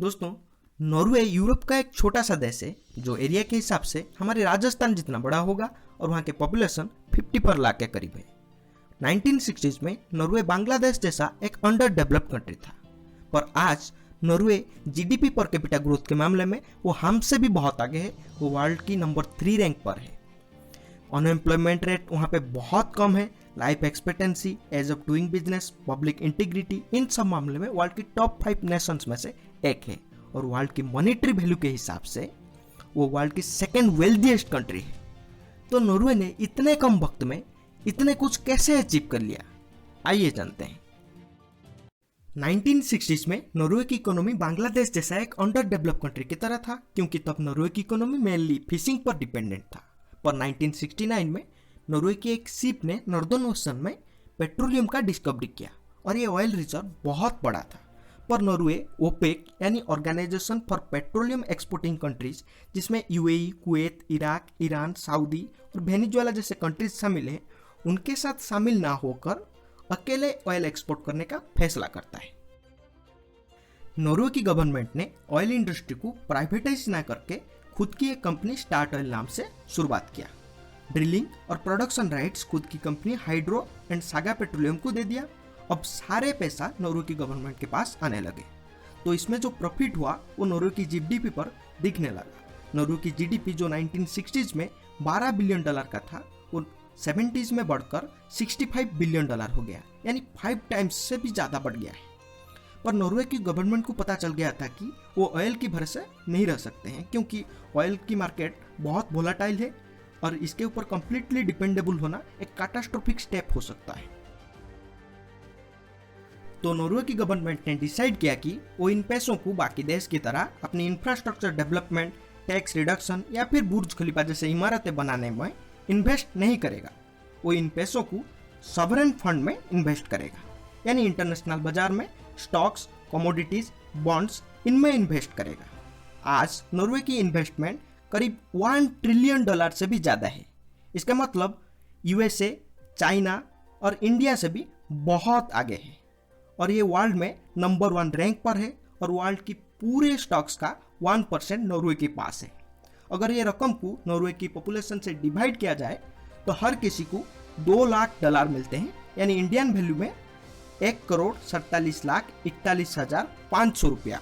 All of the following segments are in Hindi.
दोस्तों, नॉर्वे यूरोप का एक छोटा सा देश है जो एरिया के हिसाब से हमारे राजस्थान जितना बड़ा होगा और वहाँ के पॉपुलेशन 50 पर लाख के करीब है। 1960s में नॉर्वे बांग्लादेश जैसा एक अंडर डेवलप्ड कंट्री था, पर आज Norway GDP per capita growth के मामले में वो हमसे भी बहुत आगे है। वो वर्ल्ड की नंबर 3 रैंक पर है। अनएम्प्लॉयमेंट रेट वहाँ पे बहुत कम है। Life expectancy, ease of doing business, public integrity, इन सब मामले में वर्ल्ड की टॉप 5 नेशंस में से एक है और वर्ल्ड की मॉनेटरी वैल्यू के हिसाब से वो वर्ल्ड की सेकेंड वेल्थीएस्ट कंट्री है। तो नॉर्वे ने इतने कम वक्त में इतने कुछ कैसे अचीव कर लिया, आइए जानते हैं। 1960s में नॉर्वे की इकोनॉमी बांग्लादेश जैसा एक अंडर डेवलप्ड कंट्री की तरह था, क्योंकि तब नॉर्वे की इकोनॉमी मेनली फिशिंग पर डिपेंडेंट था। पर 1969 में नॉर्वे की एक शिप ने नॉर्दर्न ओशन में पेट्रोलियम का डिस्कवरी किया और ये ऑयल रिजर्व बहुत बड़ा था। पर नॉर्वे ओपेक यानी organization for petroleum exporting countries, जिसमें UAE, Kuwait, Iraq, Iran, Saudi और वेनेजुएला जैसे कंट्रीज शामिल हैं, उनके साथ शामिल ना होकर अकेले ऑयल एक्सपोर्ट करने का फैसला करता है। नॉर्वे की गवर्नमेंट ने ऑयल इंडस्ट्री को प्राइवेटाइज ना करके खुद की एक कंपनी स्टार्ट ऑयल नाम से शुरुआत किया। ड्रिलिंग और प्रोडक्शन राइट्स खुद की company hydro and saga petroleum को दे दिया। अब सारे पैसा नॉर्वे की गवर्नमेंट के पास आने लगे, तो इसमें जो प्रॉफिट हुआ वो नॉर्वे की जीडीपी पर दिखने लगा। नॉर्वे की जीडीपी जो 1960s में $12 बिलियन का था, वो 70s में बढ़कर $65 बिलियन हो गया, यानी 5 टाइम्स से भी ज़्यादा बढ़ गया है। पर नॉर्वे की गवर्नमेंट को पता चल गया था कि वो ऑयल की भरोसे नहीं रह सकते हैं, क्योंकि ऑयल की मार्केट बहुत वोलाटाइल है और इसके ऊपर कंप्लीटली डिपेंडेबल होना एक कैटास्ट्रोफिक स्टेप हो सकता है। तो नॉर्वे की गवर्नमेंट ने डिसाइड किया कि वो इन पैसों को बाकी देश की तरह अपनी इंफ्रास्ट्रक्चर डेवलपमेंट, टैक्स रिडक्शन या फिर बुर्ज खलीफा जैसे इमारतें बनाने में इन्वेस्ट नहीं करेगा। वो इन पैसों को सॉवरेन फंड में इन्वेस्ट करेगा, यानी इंटरनेशनल बाजार में स्टॉक्स, कमोडिटीज, बॉन्ड्स, इनमें इन्वेस्ट करेगा। आज नॉर्वे की इन्वेस्टमेंट करीब $1 ट्रिलियन से भी ज़्यादा है। इसका मतलब यूएसए, चाइना और इंडिया से भी बहुत आगे है और ये वर्ल्ड में नंबर 1 रैंक पर है और वर्ल्ड की पूरे स्टॉक्स का 1% नॉर्वे के पास है। अगर ये रकम को नॉर्वे की पॉपुलेशन से डिवाइड किया जाए तो हर किसी को $2 लाख मिलते हैं, यानी इंडियन वैल्यू में 1,47,41,500 रुपया।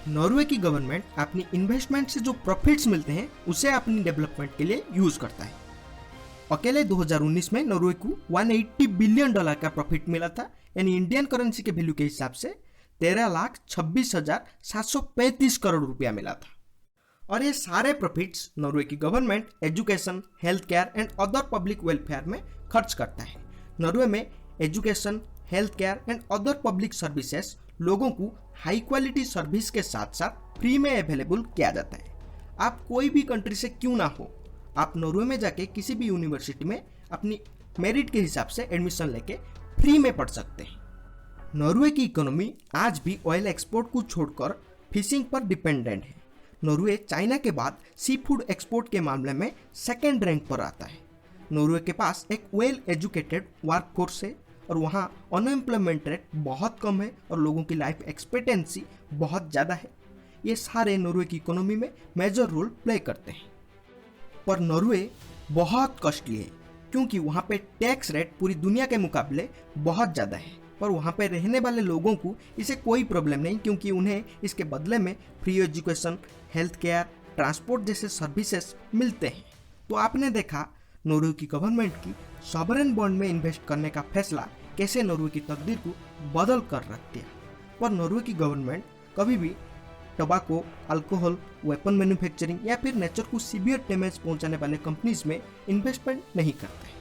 नॉर्वे की गवर्नमेंट अपनी इन्वेस्टमेंट से जो प्रॉफिट्स मिलते हैं उसे अपनी डेवलपमेंट के लिए यूज करता है। अकेले 2019 में नॉर्वे को $180 बिलियन का प्रॉफिट मिला था, यानी इंडियन करेंसी के वैल्यू के हिसाब से 13,26,735 करोड़ रुपया मिला था। और ये सारे प्रॉफिट्स नॉर्वे की government education, health care and other public welfare में खर्च करता है। नॉर्वे में education, health care and other public services लोगों को हाई क्वालिटी सर्विस के साथ साथ फ्री में अवेलेबल किया जाता है। आप कोई भी कंट्री से क्यों ना हो, आप नॉर्वे में जाके किसी भी यूनिवर्सिटी में अपनी मेरिट के हिसाब से एडमिशन लेके फ्री में पढ़ सकते हैं। नॉर्वे की इकोनॉमी आज भी ऑयल एक्सपोर्ट को छोड़कर फिशिंग पर डिपेंडेंट है। नॉर्वे चाइना के बाद सी फूड एक्सपोर्ट के मामले में सेकेंड रैंक पर आता है। नॉर्वे के पास एक वेल एजुकेटेड वर्कफोर्स है और वहाँ अनएम्प्लॉयमेंट रेट बहुत कम है और लोगों की लाइफ एक्सपेक्टेंसी बहुत ज़्यादा है। ये सारे नॉर्वे की इकोनॉमी में मेजर रोल प्ले करते हैं। पर नॉर्वे बहुत कॉस्टली है, क्योंकि वहाँ पे टैक्स रेट पूरी दुनिया के मुकाबले बहुत ज़्यादा है। पर वहाँ पे रहने वाले लोगों को इसे कोई प्रॉब्लम नहीं, क्योंकि उन्हें इसके बदले में free education, health care, transport जैसे सर्विसेज मिलते हैं। तो आपने देखा नॉर्वे की गवर्नमेंट की सॉवरेन बॉन्ड में इन्वेस्ट करने का फैसला कैसे नॉर्वे की तकदीर को बदल कर रख दिया। पर नॉर्वे की गवर्नमेंट कभी भी टोबैको, अल्कोहल, वेपन मैन्युफैक्चरिंग या फिर नेचर को सीवियर डैमेज पहुंचाने वाले कंपनीज में इन्वेस्टमेंट नहीं करता है।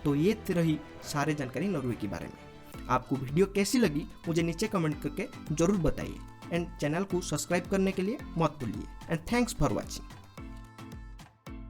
तो ये रही सारी जानकारी नॉर्वे के बारे में। आपको वीडियो कैसी लगी मुझे नीचे कमेंट करके जरूर बताइए एंड चैनल को सब्सक्राइब करने के लिए मत भूलिए। And thanks for watching.